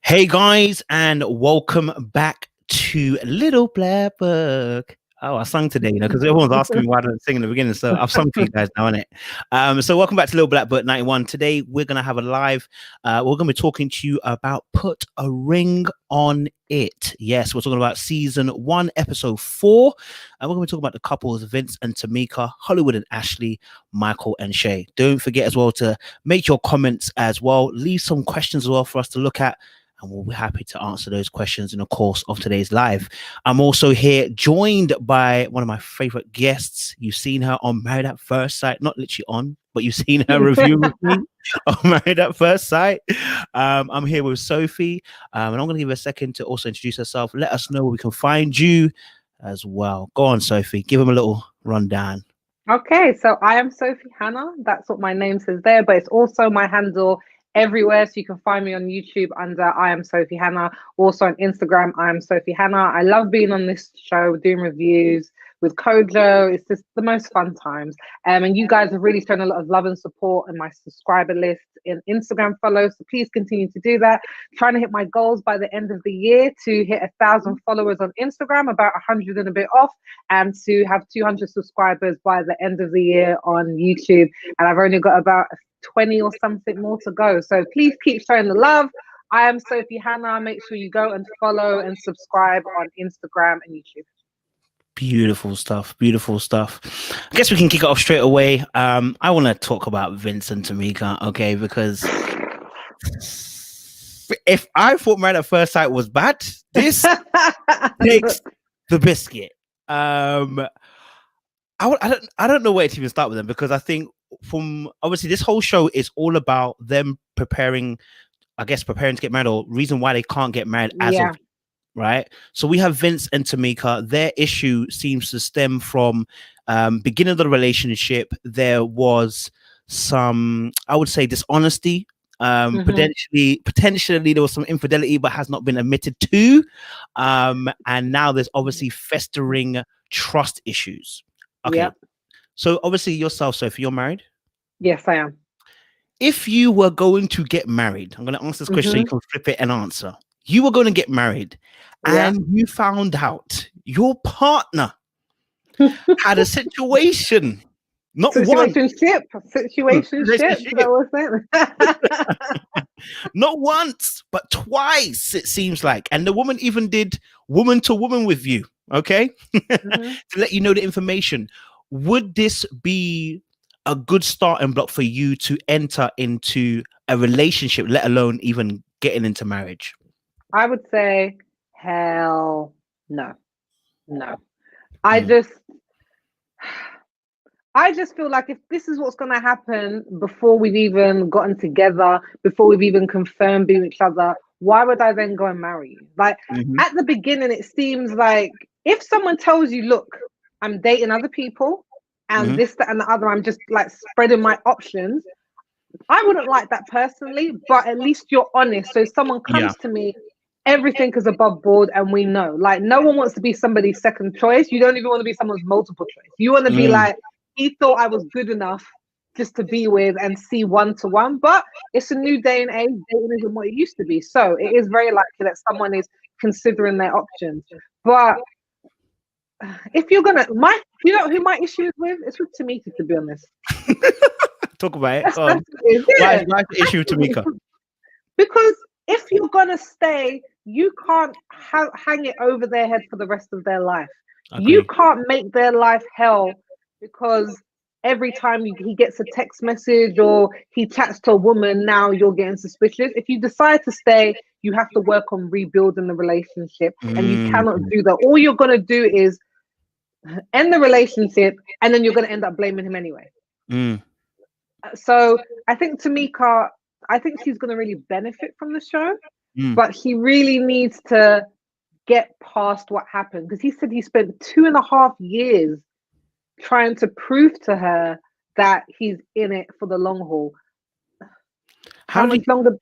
Hey guys, and welcome back to Little Black Book. Oh, I sung today, because everyone's asking me why I don't sing in the beginning. So I've sung for you guys now, innit? So welcome back to Little Black Book 91. Today we're gonna have a live. We're gonna be talking to you about Put a Ring on It. Yes, we're talking about season 1, episode 4, and we're gonna be talking about the couples Vince and Tamika, Hollywood and Ashley, Michael and Shay. Don't forget as well to make your comments as well. Leave some questions as well for us to look at, and we'll be happy to answer those questions in the course of today's live. I'm also here joined by one of my favorite guests. You've seen her on Married at First Sight, not literally on, but you've seen her review with me on Married at First Sight. I'm here with Sophie, and I'm going to give her a second to also introduce herself. Let us know where we can find you as well. Go on, Sophie. Give them a little rundown. Okay, so I am Sophie Hannah. That's what my name says there, but it's also my handle everywhere. So you can find me on YouTube under I am Sophie Hannah. Also on Instagram, I am Sophie Hannah. I love being on this show, doing reviews with Kojo. It's just the most fun times. And you guys have really shown a lot of love and support in my subscriber list in Instagram follows. So please continue to do that. Trying to hit my goals by the end of the year to hit 1,000 followers on Instagram, about 100 and a bit off, and to have 200 subscribers by the end of the year on YouTube. And I've only got about 20 or something more to go. So please keep showing the love. I am Sophie Hannah. Make sure you go and follow and subscribe on Instagram and YouTube. Beautiful stuff. Beautiful stuff. I guess we can kick it off straight away. I want to talk about Vince and Tamika, okay? Because if I thought Married at First Sight was bad, this takes the biscuit. I don't know where to even start with them, because I think from obviously this whole show is all about them preparing to get married, or reason why they can't get married as of right. So we have Vince and Tamika. Their issue seems to stem from beginning of the relationship. There was some, I would say, dishonesty. Potentially there was some infidelity, but has not been admitted to. And now there's obviously festering trust issues. Okay. Yep. So obviously yourself, Sophie, you're married? Yes, I am. If you were going to get married, I'm going to ask this question so you can flip it and answer. You were going to get married and you found out your partner had a situation. Not situationship. Not once, but twice, it seems like. And the woman even did woman to woman with you, okay? To let you know the information. Would this be a good starting block for you to enter into a relationship, let alone even getting into marriage? I would say, hell no. I just feel like if this is what's going to happen before we've even gotten together, before we've even confirmed being each other, why would I then go and marry you? Like at the beginning, it seems like if someone tells you, look, I'm dating other people and this, that, and the other, I'm just like spreading my options, I wouldn't like that personally, but at least you're honest. So if someone comes to me, everything is above board and we know. Like no one wants to be somebody's second choice. You don't even want to be someone's multiple choice. You want to be like, he thought I was good enough just to be with and see one-to-one. But it's a new day and age. Dating isn't what it used to be. So it is very likely that someone is considering their options. But if you're gonna, you know who my issue is with? It's with Tamika, to be honest. Talk about it. Why the issue with Tamika? Because if you're gonna stay, you can't hang it over their head for the rest of their life. Okay. You can't make their life hell because every time he gets a text message or he chats to a woman, now you're getting suspicious. If you decide to stay, you have to work on rebuilding the relationship, and you cannot do that. All you're gonna do is end the relationship, and then you're gonna end up blaming him anyway. So I think Tamika, I think she's gonna really benefit from the show, but he really needs to get past what happened, because he said he spent 2.5 years trying to prove to her that he's in it for the long haul. How much longer?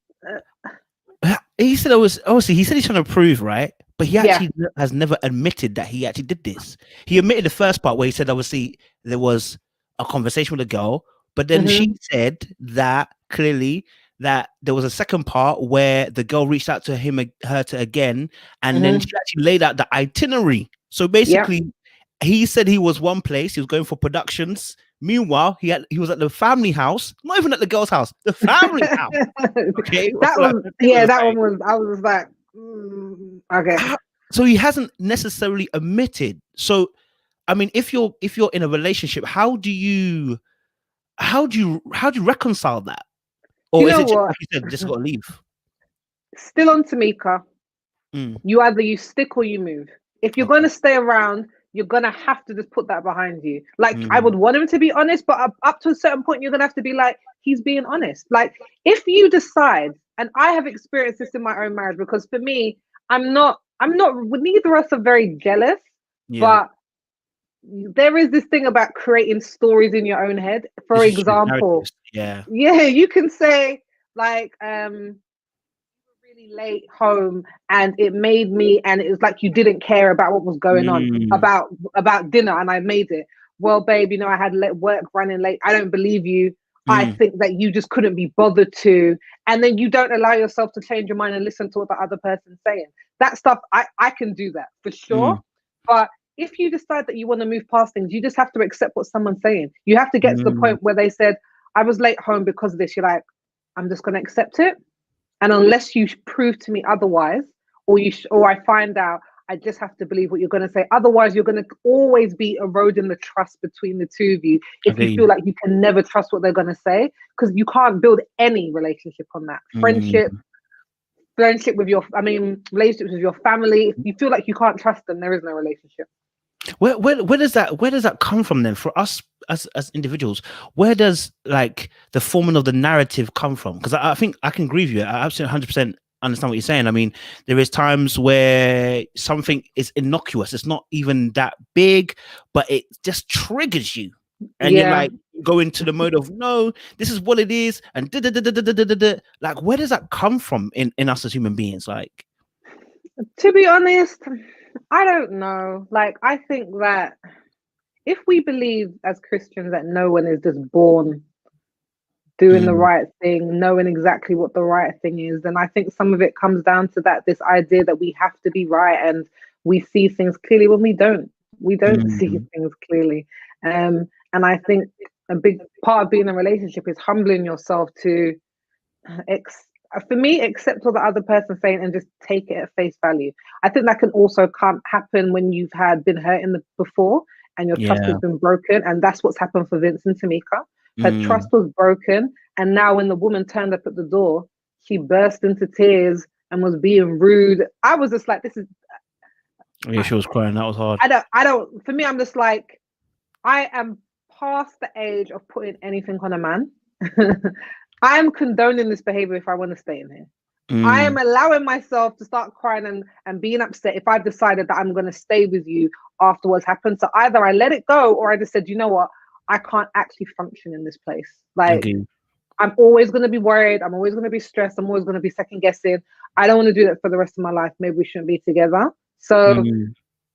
He said he said he's trying to prove, right? But he actually has never admitted that he actually did this. He admitted the first part where he said obviously there was a conversation with a girl, but then she said that clearly that there was a second part where the girl reached out to her to again, and then she actually laid out the itinerary. So basically, he said he was one place, he was going for productions. Meanwhile, he was at the family house, not even at the girl's house, the family house. Okay, that one was. I was like, okay. So he hasn't necessarily admitted. So, I mean, if you're in a relationship, how do you reconcile that? Or is it just, like you said, just got to leave? Still on Tamika. You either you stick or you move. If you're going to stay around, you're going to have to just put that behind you. Like, I would want him to be honest, but up to a certain point, you're going to have to be like, he's being honest. Like, if you decide, and I have experienced this in my own marriage, because for me, neither of us are very jealous, but there is this thing about creating stories in your own head. For example, you can say like, really late home and it made me, and it was like you didn't care about what was going on about dinner, and I made it. Well, babe, I had work running late. I don't believe you. I think that you just couldn't be bothered to, and then you don't allow yourself to change your mind and listen to what the other person's saying. That stuff, I can do that for sure. But if you decide that you want to move past things, you just have to accept what someone's saying. You have to get to the point where they said, I was late home because of this. You're like, I'm just going to accept it. And unless you prove to me otherwise, or I find out, I just have to believe what you're going to say. Otherwise, you're going to always be eroding the trust between the two of you if you feel like you can never trust what they're going to say, because you can't build any relationship on that. Relationships with relationships with your family. If you feel like you can't trust them, there is no relationship. Where does that come from then for us as individuals? Where does like the forming of the narrative come from? Because I think I can agree with you. I absolutely 100% understand what you're saying. I mean, there is times where something is innocuous. It's not even that big, but it just triggers you. And you're like, go into the mode of, no, this is what it is. And like, where does that come from in us as human beings? Like, to be honest, I don't know. Like, I think that if we believe as Christians that no one is just born doing the right thing, knowing exactly what the right thing is, then I think some of it comes down to this idea that we have to be right, and we see things clearly when we don't. We don't see things clearly. And I think a big part of being in a relationship is humbling yourself to, for me, accept what the other person's saying and just take it at face value. I think that can also happen when you've been hurt before and your trust has been broken. And that's what's happened for Vince and Tamika. Her trust was broken. And now when the woman turned up at the door, she burst into tears and was being rude. I was just like, this is... Yeah, she was crying. That was hard. For me, I'm just like, I am past the age of putting anything on a man. I am condoning this behavior if I want to stay in here. I am allowing myself to start crying and being upset if I've decided that I'm going to stay with you after what's happened. So either I let it go, or I just said, you know what? I can't actually function in this place. Like, I'm always going to be worried. I'm always going to be stressed. I'm always going to be second guessing. I don't want to do that for the rest of my life. Maybe we shouldn't be together. So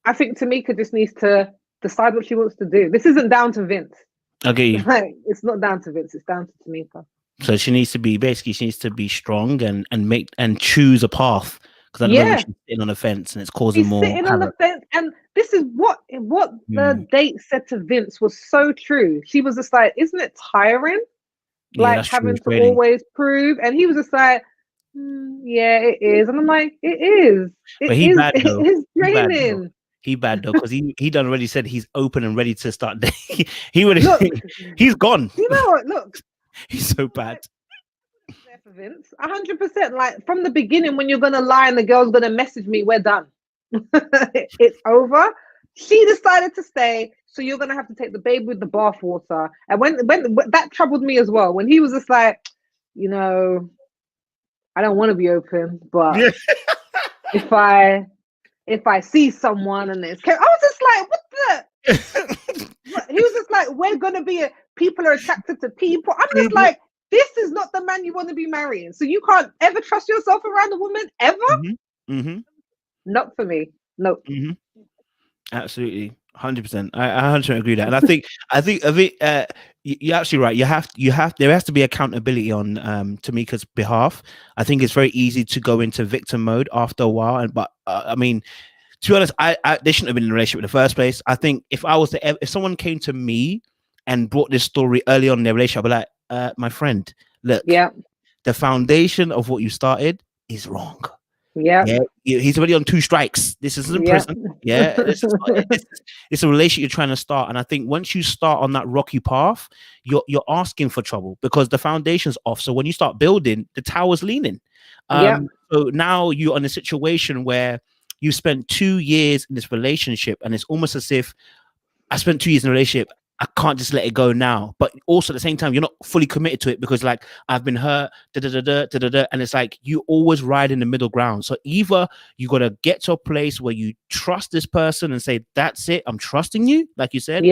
I think Tamika just needs to decide what she wants to do. This isn't down to Vince. Like, it's not down to Vince. It's down to Tamika. So she needs to be strong and choose a path. Because I know she's sitting on the fence and it's causing more. Sitting on the fence, and this is what the date said to Vince was so true. She was just like, "Isn't it tiring? Like having to always prove?" And he was just like, "Yeah, it is." And I'm like, "It is. It is draining." He bad though, because he done already said he's open and ready to start. He's gone. You know what? Look, he's so bad. There for Vince, 100%. Like from the beginning, when you're gonna lie and the girl's gonna message me, we're done. It's over. She decided to stay, so you're gonna have to take the baby with the bathwater. And when that troubled me as well, when he was just like, I don't want to be open, but if I see someone and it's, I was just like, what the? He was just like, we're gonna be people are attracted to people. I'm just like, this is not the man you want to be marrying. So you can't ever trust yourself around a woman ever. Not for me. No. Absolutely, 100%. I 100% agree with that, and I think You're absolutely right. There has to be accountability on Tamika's behalf. I think it's very easy to go into victim mode after a while, but I mean, to be honest, they shouldn't have been in a relationship in the first place. I think if someone came to me and brought this story early on in their relationship, I'd be like, my friend, look, the foundation of what you started is wrong. Yeah, he's already on 2 strikes. This isn't prison. Yeah, it's a relationship you're trying to start, and I think once you start on that rocky path, you're asking for trouble because the foundation's off. So when you start building, the tower's leaning. So now you're in a situation where you spent 2 years in this relationship, and it's almost as if I spent 2 years in a relationship. I can't just let it go now. But also at the same time, you're not fully committed to it because like I've been hurt, and it's like you always ride in the middle ground. So either you got to get to a place where you trust this person and say, that's it, I'm trusting you, like you said.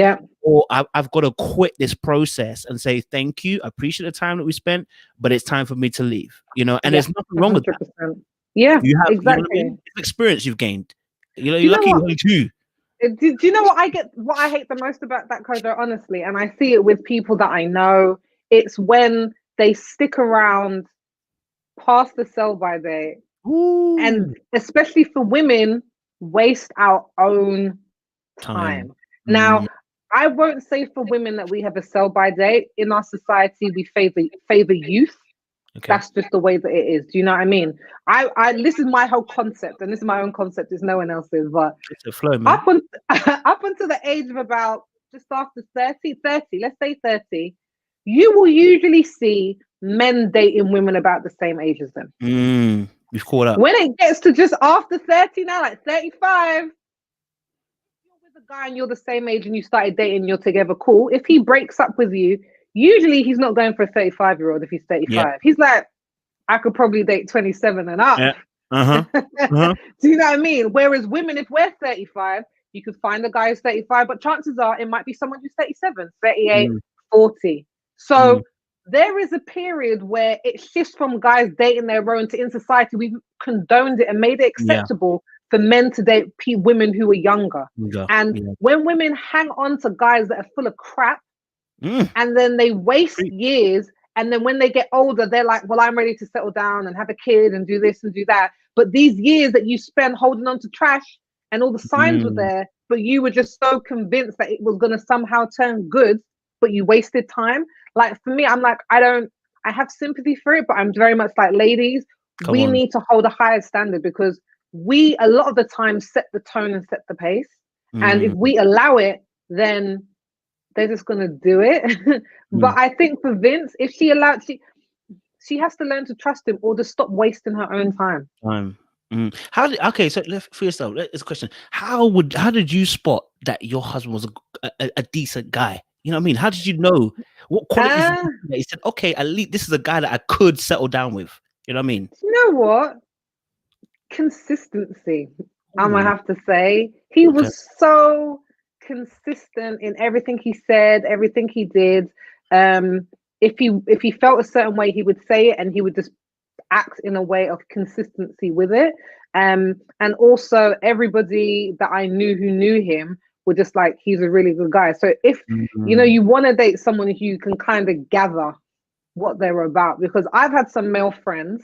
Or I've got to quit this process and say, thank you, I appreciate the time that we spent, but it's time for me to leave, and there's nothing wrong with that. Yeah, exactly. You know what I mean? It's experience you've gained. You're lucky you're only 2. Do you know what I hate the most about that, Kojo, honestly? And I see it with people that I know. It's when they stick around past the sell-by date. And especially for women, waste our own time. Now, I won't say for women that we have a sell-by date. In our society, we favor youth. Okay. That's just the way that it is. Do you know what I mean? This is my whole concept, and this is my own concept. It's no one else's. But it's a flow, man. Up until the age of about just after 30, let's say 30, you will usually see men dating women about the same age as them. We've caught up. When it gets to just after 30 now, like 35, you're with a guy and you're the same age and you started dating, you're together, cool. If he breaks up with you, usually he's not going for a 35-year-old if he's 35. He's like, I could probably date 27 and up. Do you know what I mean? Whereas women, if we're 35, you could find a guy who's 35, but chances are it might be someone who's 37, 38, 40. So there is a period where it shifts from guys dating their own to in society, we've condoned it and made it acceptable for men to date women who are younger. When women hang on to guys that are full of crap, and then they waste years, and then when they get older, they're like, well, I'm ready to settle down and have a kid and do this and do that. But these years that you spend holding on to trash and all the signs were there, but you were just so convinced that it was going to somehow turn good, but you wasted time. Like for me, I'm like, I have sympathy for it, but I'm very much like, ladies, we need to hold a higher standard because we, a lot of the time, set the tone and set the pace. And if we allow it, then they're just gonna do it. But I think for Vince, if she allowed, she has to learn to trust him or to stop wasting her own time. So for yourself, it's a question. How did you spot that your husband was a decent guy? You know what I mean? How did you know what qualities that he said, okay, at least this is a guy that I could settle down with? You know what I mean? You know what? Consistency. I'm gonna have to say he was so consistent in everything he said, everything he did. If he felt a certain way, he would say it, and he would just act in a way of consistency with it. And also everybody that I knew who knew him were just like, he's a really good guy. So if you want to date someone who you can kind of gather what they're about, because I've had some male friends,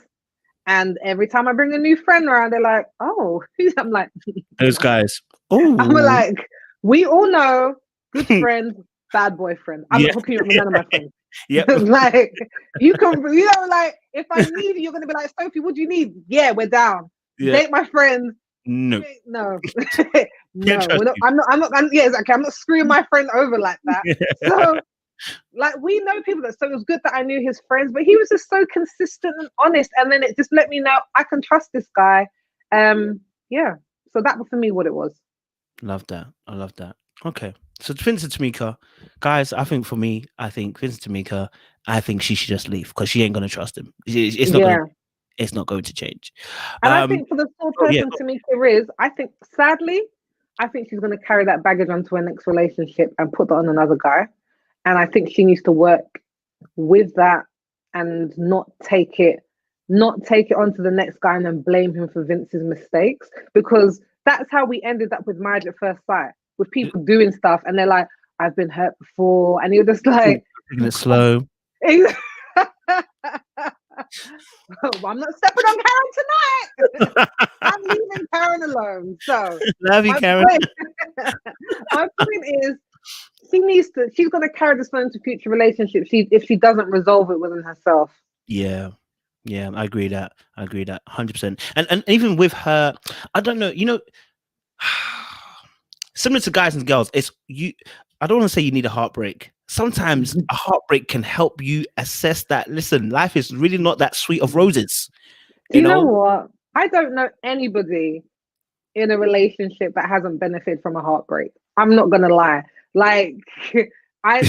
and every time I bring a new friend around, they're like, oh, I'm like, those guys. Oh, I'm like, we all know good friends, bad boyfriend. I'm not hooking you up with none of my friends. Like you can, like if I need you, you're gonna be like, Sophie, what do you need? Yeah, we're down. Date my friends. No. No. I'm not. Yeah, exactly. I'm not screwing my friend over like that. So, like, we know people that. So it was good that I knew his friends, but he was just so consistent and honest, and then it just let me know I can trust this guy. Yeah. So that was for me what it was. Love that. I love that. Okay. So Vincent Tamika, guys, I think Vincent Tamika, I think she should just leave because she ain't gonna trust him. It's not going to change. And I think for the sort of person Tamika is, sadly, I think she's gonna carry that baggage onto her next relationship and put that on another guy. And I think she needs to work with that and not take it onto the next guy and then blame him for Vince's mistakes, because that's how we ended up with Marriage at First Sight, with people doing stuff and they're like, I've been hurt before, and you're just like, Taking it slow. I'm not stepping on Karen tonight. I'm leaving Karen alone. So Love you, Karen. My point is, she's going to carry this on into future relationships if she doesn't resolve it within herself. Yeah. Yeah, I agree that 100%. And even with her, I don't know, similar to guys and girls, I don't want to say you need a heartbreak. Sometimes a heartbreak can help you assess that, listen, life is really not that sweet of roses. Do you know what? I don't know anybody in a relationship that hasn't benefited from a heartbreak. I'm not gonna lie. Like I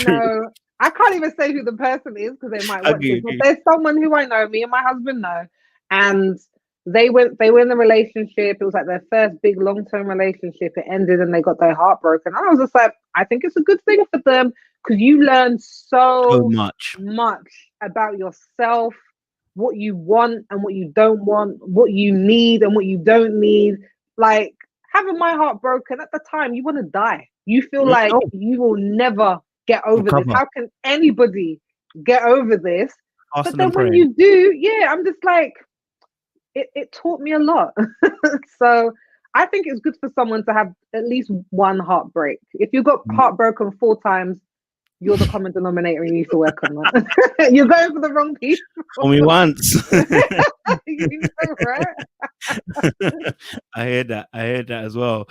know, I can't even say who the person is because they might watch it. But there's someone who I know, me and my husband know, and they were in a relationship. It was like their first big long-term relationship. It ended and they got their heart broken. And I was just like, I think it's a good thing for them because you learn so much about yourself, what you want and what you don't want, what you need and what you don't need. Like having my heart broken at the time, you want to die. You feel like you will never get over this. How can anybody get over this? But then when you do, I'm just like, it taught me a lot. So I think it's good for someone to have at least one heartbreak. If you got heartbroken 4 times, you're the common denominator and you need to work on that. You're going for the wrong people. Only once. Right? I heard that as well.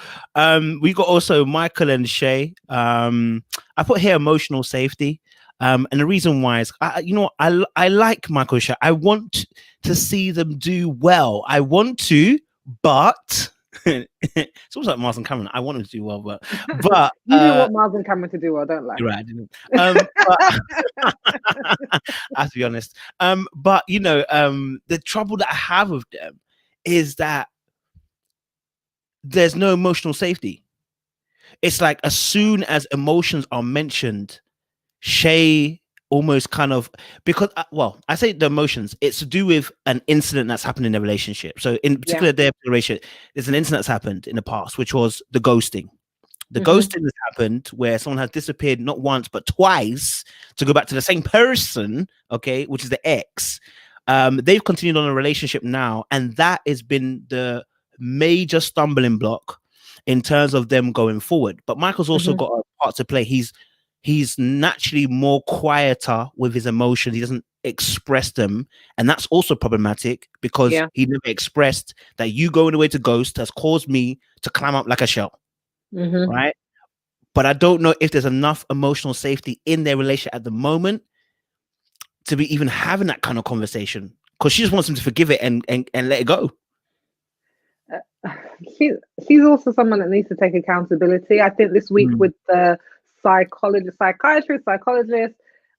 We got also Michael and Shay. I put here emotional safety. And the reason why is, I like Michael and Shay. I want to see them do well. I want to, but it's almost like Mars and Cameron. I want them to do well, but you do want Mars and Cameron to do well, don't lie. You're right, I didn't. I have to be honest. But the trouble that I have with them is that there's no emotional safety. It's like as soon as emotions are mentioned, Shay almost kind of, because I say the emotions, it's to do with an incident that's happened in the relationship. So in particular, their relationship, there's an incident that's happened in the past, which was the ghosting. The ghosting has happened where someone has disappeared not once but twice to go back to the same person, okay, which is the ex. They've continued on a relationship now, and that has been the major stumbling block in terms of them going forward. But Michael's also got a part to play. He's naturally more quieter with his emotions. He doesn't express them, and that's also problematic because he never expressed that you going away to ghost has caused me to climb up like a shell. Right, but I don't know if there's enough emotional safety in their relationship at the moment to be even having that kind of conversation, because she just wants him to forgive it and let it go. She's also someone that needs to take accountability. I think this week with the psychologist,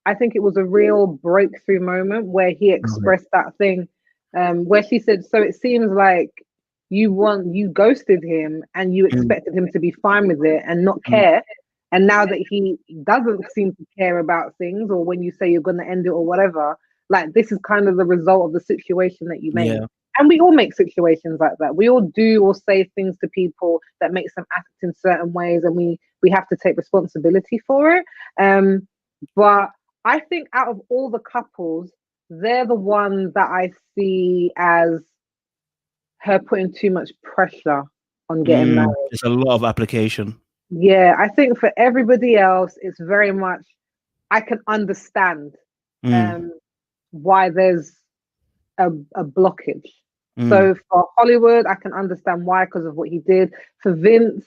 I think it was a real breakthrough moment where he expressed that thing, where she said, so it seems like you ghosted him and you expected him to be fine with it and not care. And now that he doesn't seem to care about things, or when you say you're going to end it or whatever, like this is kind of the result of the situation that you made. And we all make situations like that. We all do or say things to people that makes them act in certain ways, and we have to take responsibility for it. But I think out of all the couples, they're the ones that I see as her putting too much pressure on getting married. It's a lot of application. Yeah, I think for everybody else, it's very much, I can understand why there's a blockage. So for Hollywood, I can understand why, because of what he did. For Vince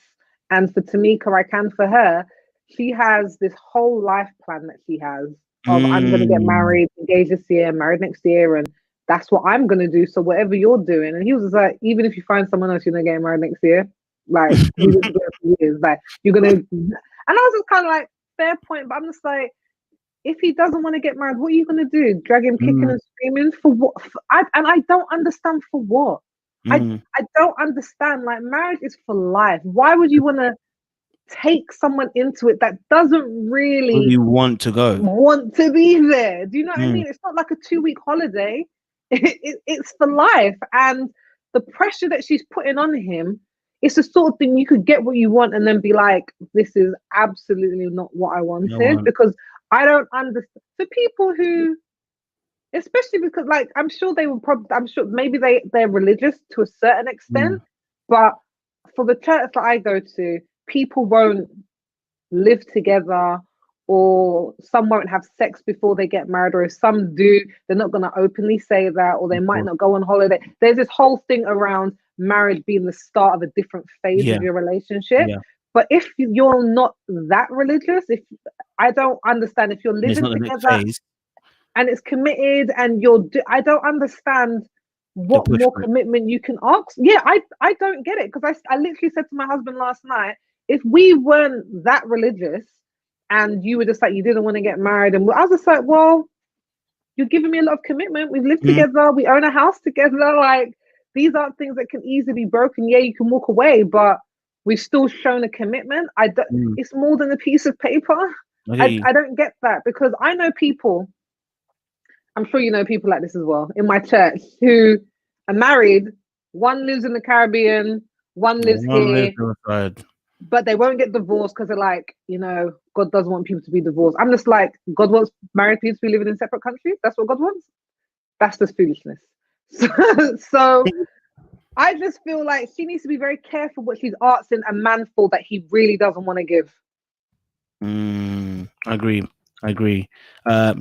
and for Tamika, I can for her. She has this whole life plan that she has of I'm going to get married, engaged this year, married next year, and that's what I'm going to do. So whatever you're doing. And he was like, even if you find someone else, you're going to get married next year. Like, you need to do it for years. Like, you're going to. And I was just kind of like, fair point. But I'm just like, if he doesn't want to get married, what are you going to do? Drag him kicking and screaming for what? I don't understand for what. I don't understand. Like, marriage is for life. Why would you want to take someone into it that doesn't really want to be there? Do you know what I mean? It's not like a 2-week holiday. It's for life. And the pressure that she's putting on him, it's the sort of thing you could get what you want and then be like, this is absolutely not what I wanted. Because I don't understand the people who, especially because like I'm sure they will probably, I'm sure maybe they're religious to a certain extent, but for the church that I go to, people won't live together, or some won't have sex before they get married, or if some do, they're not going to openly say that, or they might not go on holiday. There's this whole thing around marriage being the start of a different phase of your relationship. But if you're not that religious, if I don't understand, if you're living together and it's committed and I don't understand what more commitment you can ask. Yeah, I don't get it, because I literally said to my husband last night, if we weren't that religious and you were just like, you didn't want to get married, and I was just like, well, you're giving me a lot of commitment. We've lived together, we own a house together. Like, these aren't things that can easily be broken. Yeah, you can walk away, but we've still shown a commitment. I don't. It's more than a piece of paper. I don't get that, because I know people. I'm sure you know people like this as well in my church who are married. One lives in the Caribbean, one lives here, but they won't get divorced because they're like, God doesn't want people to be divorced. I'm just like, God wants married people to be living in separate countries. That's what God wants. That's just foolishness. So I just feel like she needs to be very careful what she's asking a man for that he really doesn't want to give. I agree.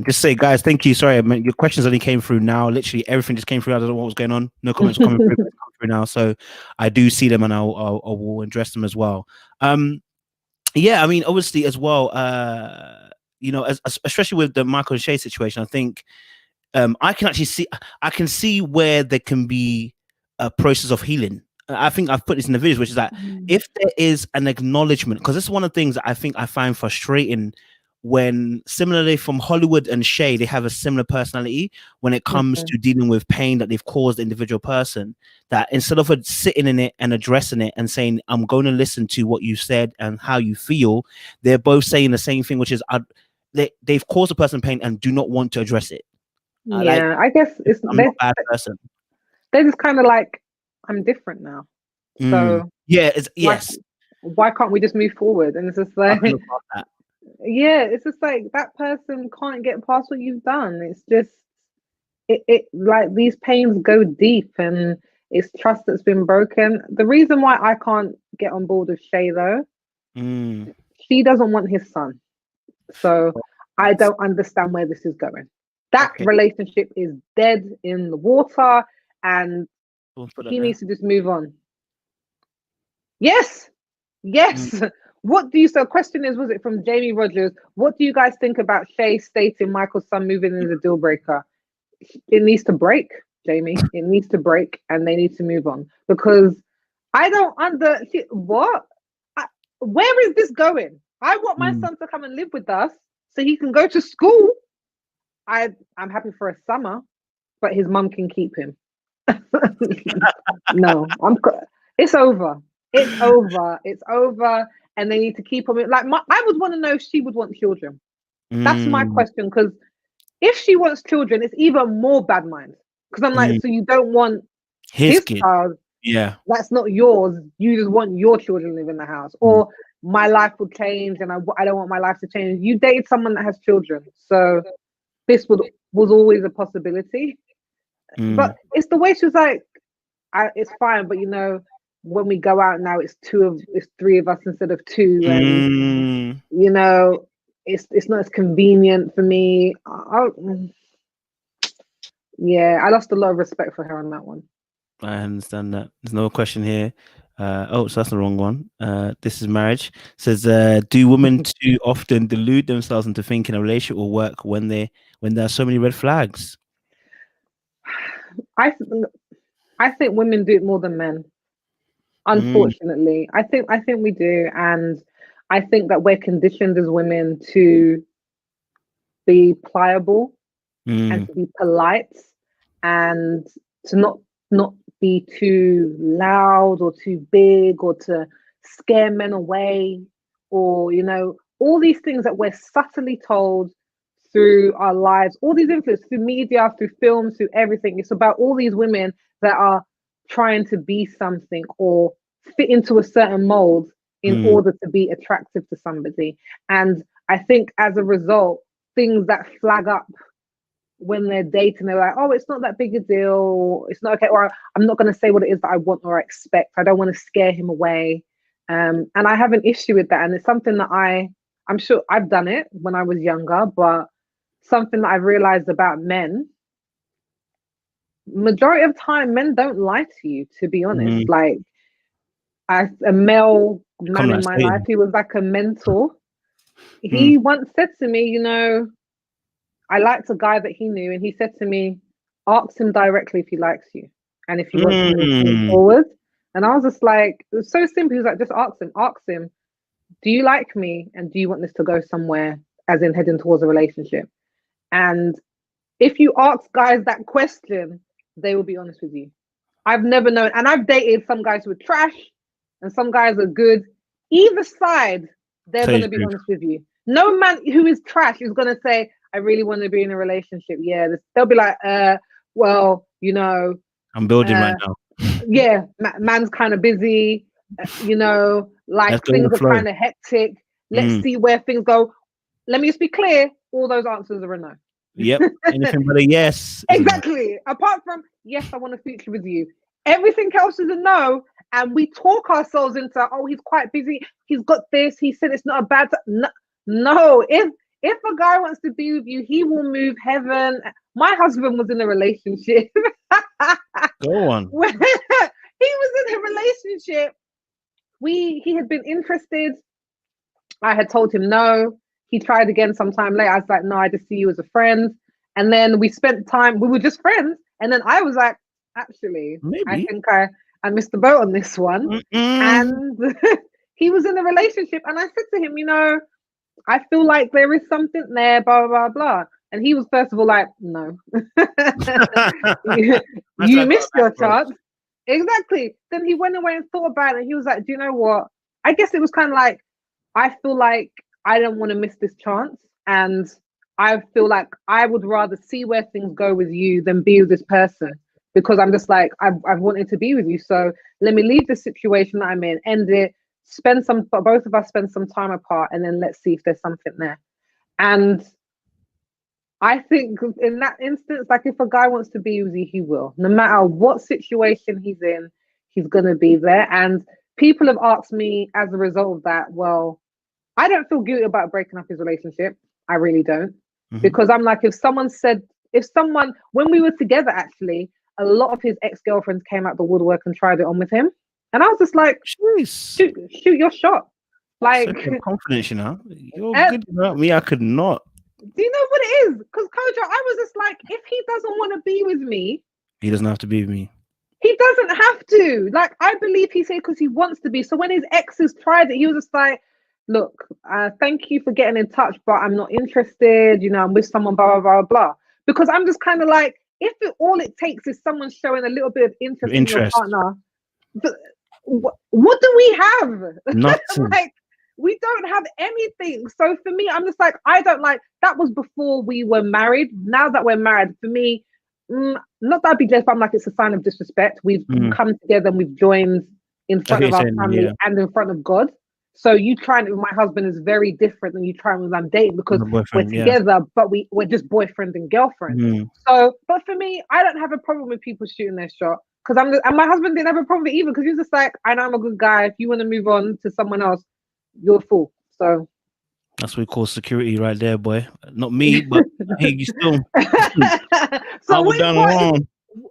Just say, guys, thank you. Sorry, your questions only came through now. Literally everything just came through. I don't know what was going on. No comments coming through now. So I do see them, and I will address them as well. Yeah, I mean, obviously as well, especially with the Michael and Shay situation, I think I can see where there can be a process of healing. I think I've put this in the videos, which is that if there is an acknowledgement, because this is one of the things that I think I find frustrating, when similarly from Hollywood and Shay, they have a similar personality when it comes to dealing with pain that they've caused the individual person, that instead of sitting in it and addressing it and saying, I'm going to listen to what you said and how you feel, they're both saying the same thing, which is they've caused a person pain and do not want to address it. Yeah, I guess I'm not a bad person. They're just kind of like, I'm different now. So yes. Why can't we just move forward? And it's just like, yeah, it's just like that person can't get past what you've done. It's just it like these pains go deep, and it's trust that's been broken. The reason why I can't get on board with Shay though, she doesn't want his son. So I don't understand where this is going. That relationship is dead in the water, and he needs to just move on. Yes. What do you? So, question is, was it from Jamie Rogers? What do you guys think about Shay stating Michael's son moving is a deal breaker? It needs to break, Jamie. It needs to break, and they need to move on, because I don't what. Where is this going? I want my son to come and live with us so he can go to school. I'm happy for a summer, but his mum can keep him. No, it's over. It's over, and they need to keep him. Like, I would want to know if she would want children. That's my question, because if she wants children, it's even more bad mind. Because I'm like, so you don't want his child? Yeah, that's not yours. You just want your children to live in the house, or my life will change, and I don't want my life to change. You dated someone that has children, so this was always a possibility. But it's the way she was like, it's fine, but when we go out now, it's three of us instead of two, and it's not as convenient for me. I lost a lot of respect for her on that one. I understand that. There's no question here. So that's the wrong one. This is marriage. It says, do women too often delude themselves into thinking a relationship will work when there are so many red flags? I think women do it more than men. Unfortunately, I think we do, and I think that we're conditioned as women to be pliable and to be polite, and to not be too loud or too big, or to scare men away, or all these things that we're subtly told through our lives, all these influences through media, through films, through everything. It's about all these women that are trying to be something or fit into a certain mold in order to be attractive to somebody. And I think as a result, things that flag up when they're dating. They're like, oh, it's not that big a deal. It's not okay. Or I'm not going to say what it is that I want or expect. I don't want to scare him away. And I have an issue with that. And it's something that I'm sure I've done it when I was younger, but something that I've realized about men, majority of time, men don't lie to you, to be honest. Like, a male man in my life, he was like a mentor. He once said to me, you know, I liked a guy that he knew, and he said to me, ask him directly if he likes you and if he wants to move things forward. And I was just like, it was so simple. He was like, just ask him, do you like me? And do you want this to go somewhere, as in heading towards a relationship? And if you ask guys that question, they will be honest with you. I've never known, and I've dated some guys who are trash and some guys are good. Either side, they're going to be honest with you. No man who is trash is going to say, I really want to be in a relationship. Yeah, they'll be like, well, you know, I'm building right now. Yeah, man's kind of busy, you know, like things are kind of hectic. Let's see where things go. Let me just be clear, all those answers are a no. Yep, anything but a yes. Exactly. Apart from, yes, I want to feature with you. Everything else is a no. And we talk ourselves into, oh, he's quite busy. He's got this. He said it's not a bad time. No, if a guy wants to be with you, he will move heaven. My husband was in a relationship. Go on. He was in a relationship. He had been interested. I had told him no. He tried again sometime later. I was like, no, I just see you as a friend. And then we spent time, we were just friends. And then I was like, actually, maybe. I think I missed the boat on this one. And he was in a relationship. And I said to him, you know, I feel like there is something there, blah, blah, blah. And he was first of all like, no. you missed your chance. Exactly. Then he went away and thought about it. And he was like, do you know what? I guess it was kind of like, I feel like I don't want to miss this chance. And I feel like I would rather see where things go with you than be with this person. Because I'm just like, I've wanted to be with you. So let me leave the situation that I'm in, end it, both of us spend some time apart, and then let's see if there's something there. And I think in that instance, like if a guy wants to be with you, he will. No matter what situation he's in, he's going to be there. And people have asked me as a result of that, well, I don't feel guilty about breaking up his relationship. I really don't. Because I'm like, when we were together, actually, a lot of his ex-girlfriends came out the woodwork and tried it on with him. And I was just like, shoot your shot. Like, confidence, you know. You're good about me. I could not. Do you know what it is? Because Kojo, I was just like, if he doesn't want to be with me, he doesn't have to be with me. He doesn't have to. Like, I believe he said because he wants to be. So when his exes tried it, he was just like, look, thank you for getting in touch, but I'm not interested. You know, I'm with someone, blah, blah, blah, blah. Because I'm just kind of like, if all it takes is someone showing a little bit of interest in your partner, what do we have? Nothing. Like, we don't have anything. So for me, I'm just like, I don't like, that was before we were married. Now that we're married, for me, not that I'd be jealous, but I'm like, it's a sign of disrespect. We've come together and we've joined in front of our family and in front of God. So you trying it with my husband is very different than you trying with I'm dating, because we're together, but we're just boyfriend and girlfriend. So, but for me, I don't have a problem with people shooting their shot, because and my husband didn't have a problem with it either, because he was just like, I know I'm a good guy. If you want to move on to someone else, you're a fool. So that's what we call security right there, boy. Not me, but hey, you still. So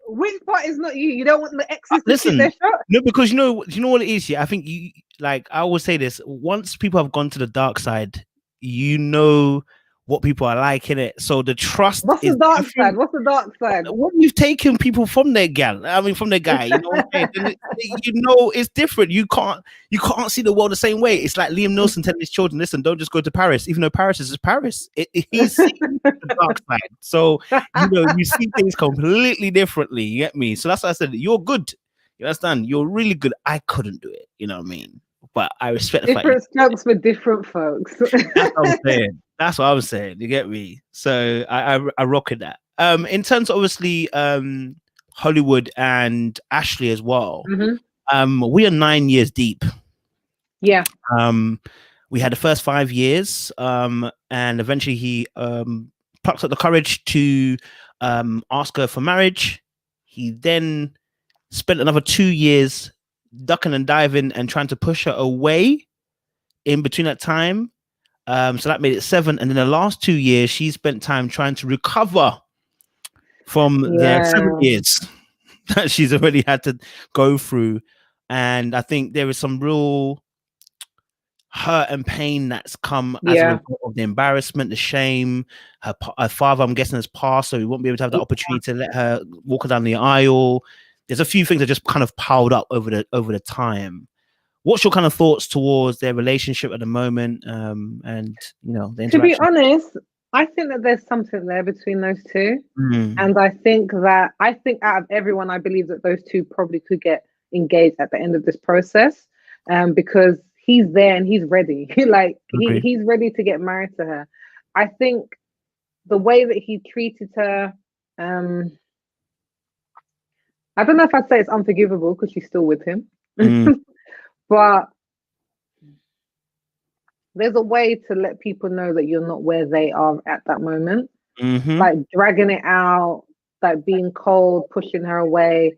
which part is not you? You don't want the exes to shoot their shot? No, because you know what it is. Yeah, I think you like. I always say this: once people have gone to the dark side, you know what people are like in it. So the trust. What's the dark side? What's the dark side? When you've taken people from their gal, I mean from their guy, you know what I'm saying? You know it's different. You can't see the world the same way. It's like Liam Neeson telling his children, listen, don't just go to Paris, even though Paris is Paris. He's seeing the dark side. So you know, you see things completely differently. You get me? So that's why I said you're good. You understand? You're really good. I couldn't do it. You know what I mean? But I respect the fact different strokes for different folks. That's what I'm saying. That's what I was saying. You get me? So I rock at that. In terms of obviously Hollywood and Ashley as well. We are 9 years deep. Yeah. we had the first 5 years, and eventually he plucked up the courage to ask her for marriage. He then spent another 2 years ducking and diving and trying to push her away in between that time. So that made it 7. And then the last 2 years, she spent time trying to recover from the 7 years that she's already had to go through. And I think there is some real hurt and pain that's come as a result of the embarrassment, the shame. Her father, I'm guessing, has passed, so we won't be able to have the opportunity to let her walk down the aisle. There's a few things that just kind of piled up over the time. What's your kind of thoughts towards their relationship at the moment? And you know, the interaction? To be honest, I think that there's something there between those two. And I think out of everyone, I believe that those two probably could get engaged at the end of this process, because he's there and he's ready. Like he's ready to get married to her. I think the way that he treated her, I don't know if I'd say it's unforgivable because she's still with him. But there's a way to let people know that you're not where they are at that moment. Like dragging it out, like being cold, pushing her away.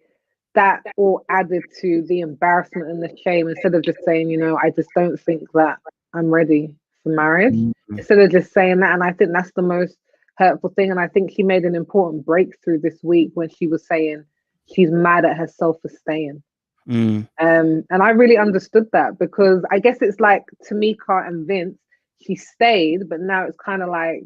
That all added to the embarrassment and the shame, instead of just saying, you know, I just don't think that I'm ready for marriage. Instead of just saying that. And I think that's the most hurtful thing. And I think she made an important breakthrough this week when she was saying she's mad at herself for staying. And I really understood that, because I guess it's like Tamika and Vince, she stayed, but now it's kind of like,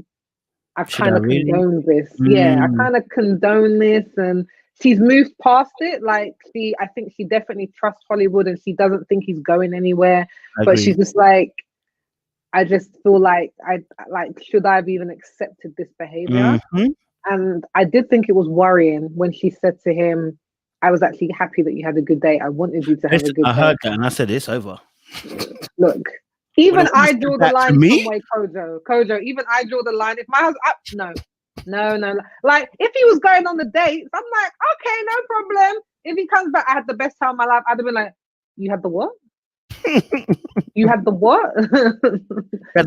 I've kind of condoned this. I kind of condone this, and she's moved past it. Like I think she definitely trusts Hollywood, and she doesn't think he's going anywhere. But she's just like, I just feel like should I have even accepted this behavior? And I did think it was worrying when she said to him, I was actually happy that you had a good day. I wanted you to have a good day. I heard that and I said, it's over. Look, even I draw the line some way, Kojo. Even I draw the line. If my husband, no. Like, if he was going on the dates, I'm like, okay, no problem. If he comes back, I had the best time of my life, I'd have been like, you had the what? You had the what?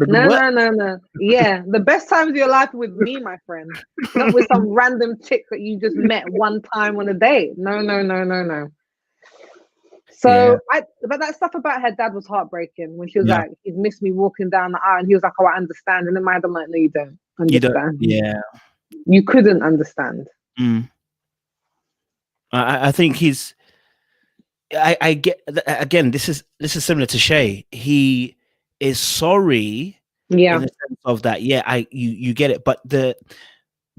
No. Yeah, the best times of your life with me, my friend, not with some random chick that you just met one time on a date. No. So but that stuff about her dad was heartbreaking when she was like, he's missed me walking down the aisle, and he was like, oh, I understand. And then my dad like, no, you don't understand. You couldn't understand. I think he's. I get again. This is similar to Shay. He is sorry. In the sense of that. You get it, but the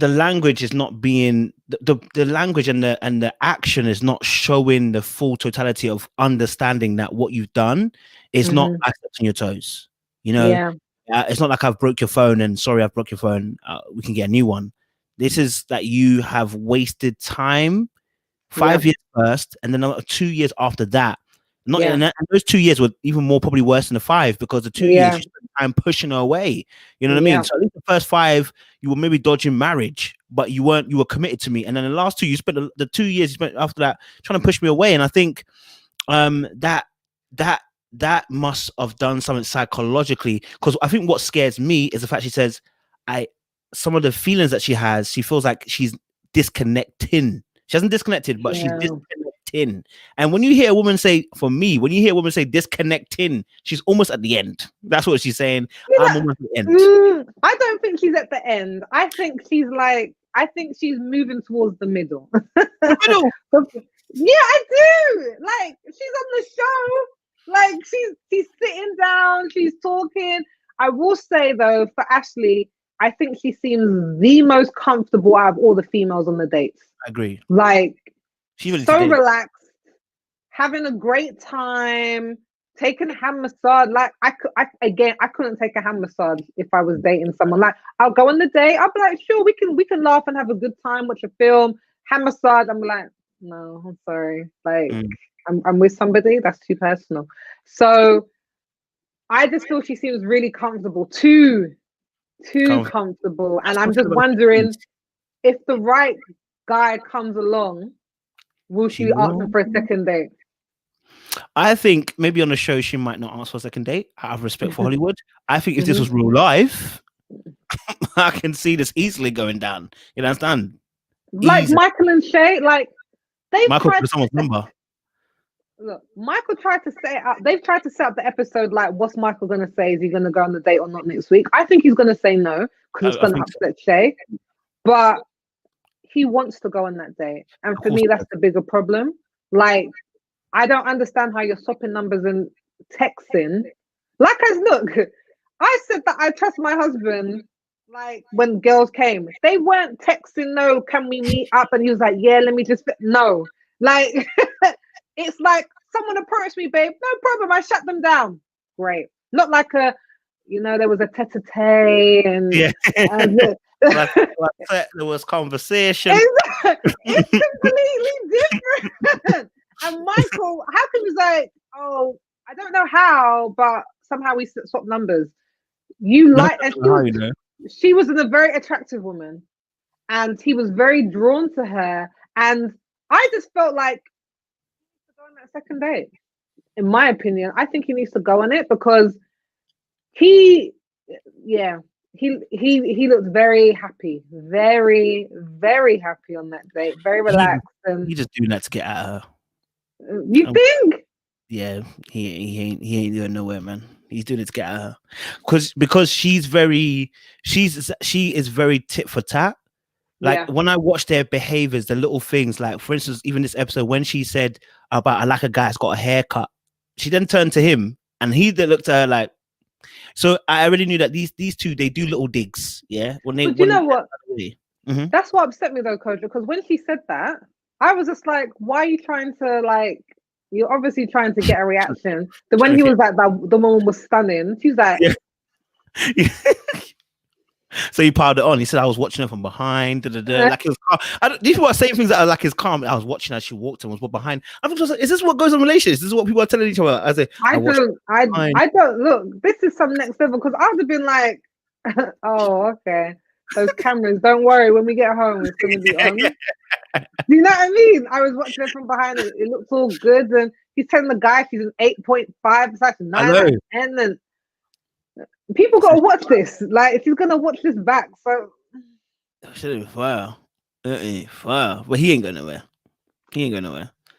language is not being the language and the action is not showing the full totality of understanding that what you've done is not stepping your toes. You know, it's not like I've broke your phone and sorry I've broke your phone. We can get a new one. This is that you have wasted time. 5 years first, and then another 2 years after that. And those 2 years were even more probably worse than the 5, because the 2 years you spent time pushing her away. You know what I mean? So at least the first 5 you were maybe dodging marriage, but you were committed to me. And then the last 2 you spent the 2 years you spent after that trying to push me away. And I think that must have done something psychologically, because I think what scares me is the fact she says some of the feelings that she has, she feels like she's disconnecting. She hasn't disconnected, but she's disconnecting. And when you hear a woman say, disconnecting, she's almost at the end. That's what she's saying. I'm almost at the end. I don't think she's at the end. I think she's moving towards the middle. The middle? Yeah, I do. Like, she's on the show. Like, she's sitting down, she's talking. I will say though, for Ashley, I think she seems the most comfortable out of all the females on the dates. I agree. Like, so relaxed, having a great time, taking a hand massage. Like, I couldn't take a hand massage if I was dating someone. Like, I'll go on the date, I'll be like, sure, we can laugh and have a good time, watch a film. Hand massage, I'm like, no, I'm sorry. Like, I'm with somebody, that's too personal. So I just feel she seems really comfortable, too comfortable. And I'm just wondering if the right guy comes along, will she ask him for a second date? I think maybe on the show she might not ask for a second date out of respect for Hollywood. I think if this was real life, I can see this easily going down. You understand? Like Easy. Michael and Shay, like they've Michael tried put someone's number. Look, Michael tried to set up. They've tried to set up the episode like, what's Michael going to say? Is he going to go on the date or not next week? I think he's going to say no because it's going to upset Shay. But he wants to go on that date, and for me, that's the bigger problem. Like, I don't understand how you're swapping numbers and texting. Like, I said that I trust my husband. Like when girls came, they weren't texting. No, can we meet up? And he was like, yeah, let me just no. Like. It's like someone approached me, babe. No problem. I shut them down. Great. Not like there was a tete-a-tete and there was conversation. It's completely different. And Michael, how come he's like, oh, I don't know how, but somehow we swapped numbers. She was a very attractive woman, and he was very drawn to her, and I just felt like on that second date. In my opinion, I think he needs to go on it because he looked very happy, very, very happy on that date, very relaxed. And he just doing that to get at her. You think? Yeah, he ain't doing nowhere, man. He's doing it to get at her because she is very tit for tat. Like when I watch their behaviors, the little things, like for instance, even this episode when she said about I like a guy that's got a haircut, she then turned to him and he looked at her like. So I already knew that these two they do little digs, yeah. But you know what? That's what upset me though, Coach, because when she said that, I was just like, why are you trying to like? You're obviously trying to get a reaction. Then when he was like, the woman was stunning. She's like. Yeah. So he piled it on. He said, I was watching her from behind. Like it was calm. These people are saying things that are like his calm. I was watching as she walked and was behind. I was like, is this what goes on relationships? This is what people are telling each other. I don't look. This is some next level because I'd have been like, oh, okay. Those cameras, don't worry. When we get home, it's going to be on. You know what I mean? I was watching her from behind. It looks all good. And he's telling the guy she's an 8.5. It's like 9 out of 10. And people gotta watch this. Like, if you're gonna watch this back, so should be fire. Fire. But he ain't going nowhere.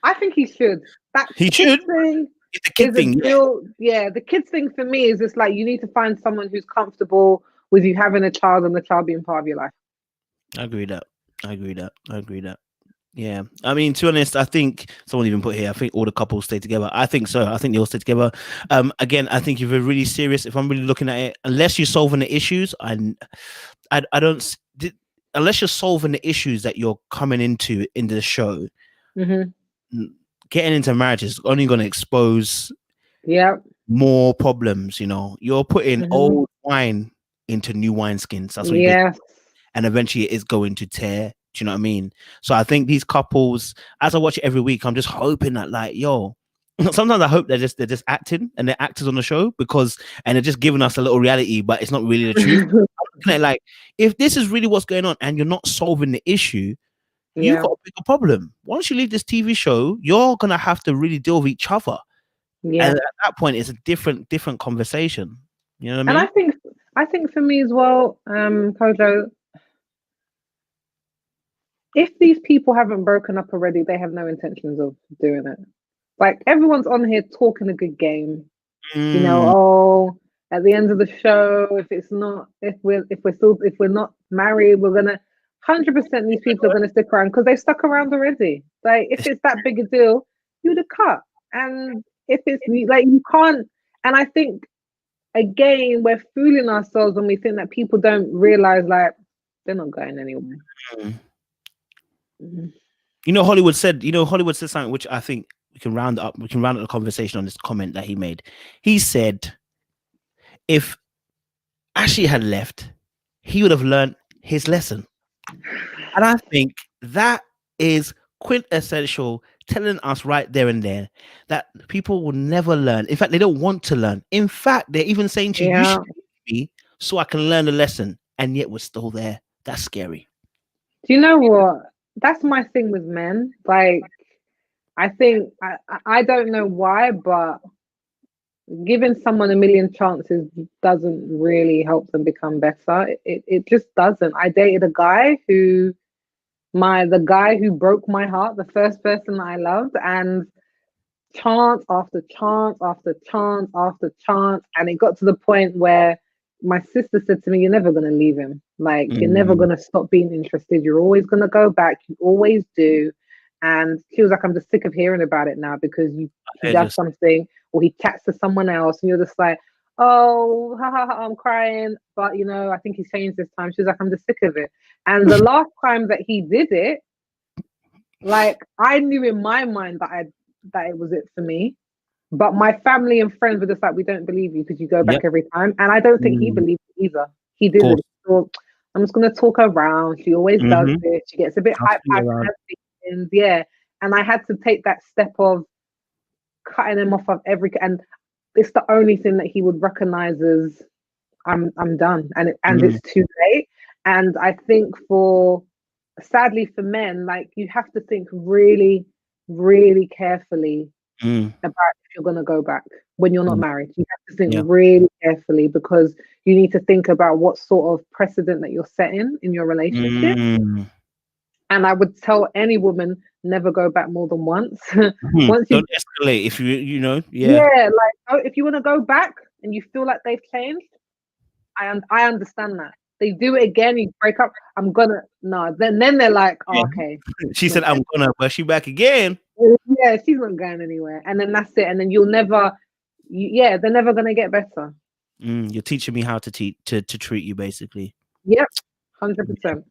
I think he should. He should. Thing it's the kid thing. The kids thing for me is just like you need to find someone who's comfortable with you having a child and the child being part of your life. I agree that. Yeah, I mean, to be honest, I think someone even put here. I think all the couples stay together. I think so. I think they all stay together. Again, I think if you're really serious, if I'm really looking at it, unless you're solving the issues, I don't. Unless you're solving the issues that you're coming into the show, getting into marriage is only going to expose more problems. You're putting old wine into new wineskins. That's what you do. And eventually it is going to tear. Do you know what I mean? So I think these couples, as I watch it every week, I'm just hoping that like, sometimes I hope they're just acting and they're actors on the show and they're just giving us a little reality, but it's not really the truth. Like, if this is really what's going on and you're not solving the issue, you've got a bigger problem. Once you leave this TV show, you're gonna have to really deal with each other. Yeah. And at that point, it's a different conversation. You know what I mean? And I think for me as well, Kojo, if these people haven't broken up already, they have no intentions of doing it. Like, everyone's on here talking a good game. At the end of the show, if we're not married, we're gonna 100% these people are gonna stick around because they stuck around already. Like, if it's that big a deal, you'd have cut. And if it's like you can't, and I think again we're fooling ourselves when we think that people don't realize like they're not going anywhere. Hollywood said something which I think we can round up the conversation on this comment that he made. He said if Ashley had left, he would have learned his lesson. And I think that is quintessential, telling us right there and there that people will never learn. In fact, they don't want to learn. In fact, they're even saying to you, you should leave me so I can learn the lesson. And yet we're still there. That's scary. Do you know what? That's my thing with men. Like, I think I don't know why, but giving someone a million chances doesn't really help them become better. It just doesn't. I dated a guy who the guy who broke my heart, the first person that I loved, and chance after chance after chance after chance, and it got to the point where my sister said to me, "You're never gonna leave him. Like you're never gonna stop being interested. You're always gonna go back. You always do." And she was like, "I'm just sick of hearing about it now because he does something or he chats to someone else, and you're just like, oh, ha, ha, ha, I'm crying, but I think he's changed this time." She was like, "I'm just sick of it." And the last time that he did it, like I knew in my mind that it was it for me. But my family and friends were just like, "We don't believe you because you go back every time." And I don't think he believed it either. He didn't. So I'm just going to talk her around. She always does this. She gets a bit hyper. Yeah. And I had to take that step of cutting him off of and it's the only thing that he would recognize as I'm done, and it's too late. And I think sadly for men, like you have to think really, really carefully about if you're going to go back when you're not married. You have to think really carefully because you need to think about what sort of precedent that you're setting in your relationship. And I would tell any woman, never go back more than once. Once don't escalate if like if you want to go back and you feel like they've changed, I understand that. They do it again, you break up, then they're like, oh, okay. She said, I'm gonna, but she back again. Yeah, she's not going anywhere. And then that's it. And then they're never gonna get better. You're teaching me how to treat you, basically. Yep, 100%.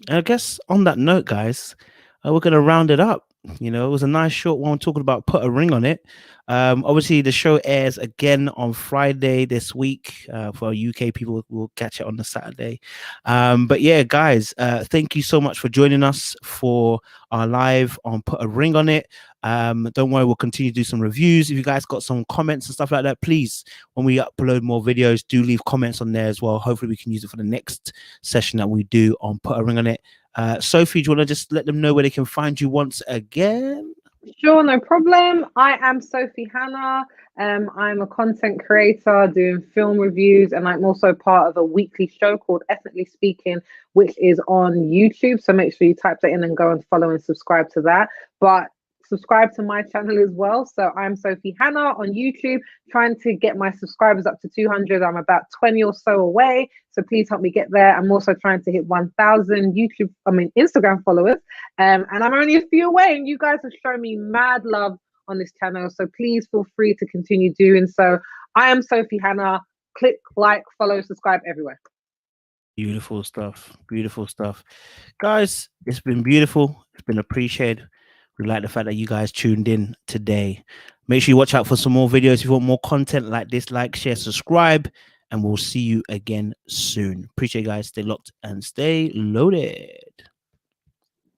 I guess on that note, guys, we're gonna round it up. It was a nice short one talking about Put a Ring on It. Obviously, the show airs again on Friday this week. For UK people, we'll catch it on the Saturday. But yeah, guys, thank you so much for joining us for our live on Put a Ring on It. Don't worry, we'll continue to do some reviews. If you guys got some comments and stuff like that, please, when we upload more videos, do leave comments on there as well. Hopefully, we can use it for the next session that we do on Put a Ring on It. Sophie, do you want to just let them know where they can find you once again? Sure, no problem. I am Sophie Hannah. I'm a content creator doing film reviews, and I'm also part of a weekly show called Ethnically Speaking, which is on YouTube. So make sure you type that in and go and follow and subscribe to that. But subscribe to my channel as well. So I'm Sophie Hannah on YouTube, trying to get my subscribers up to 200. I'm about 20 or so away. So please help me get there. I'm also trying to hit 1,000 Instagram followers. And I'm only a few away, and you guys have shown me mad love on this channel. So please feel free to continue doing so. I am Sophie Hannah. Click, like, follow, subscribe everywhere. Beautiful stuff. Beautiful stuff. Guys, it's been beautiful. It's been appreciated. We like the fact that you guys tuned in today. Make sure you watch out for some more videos. If you want more content like this, like, share, subscribe, and we'll see you again soon. Appreciate you guys. Stay locked and stay loaded.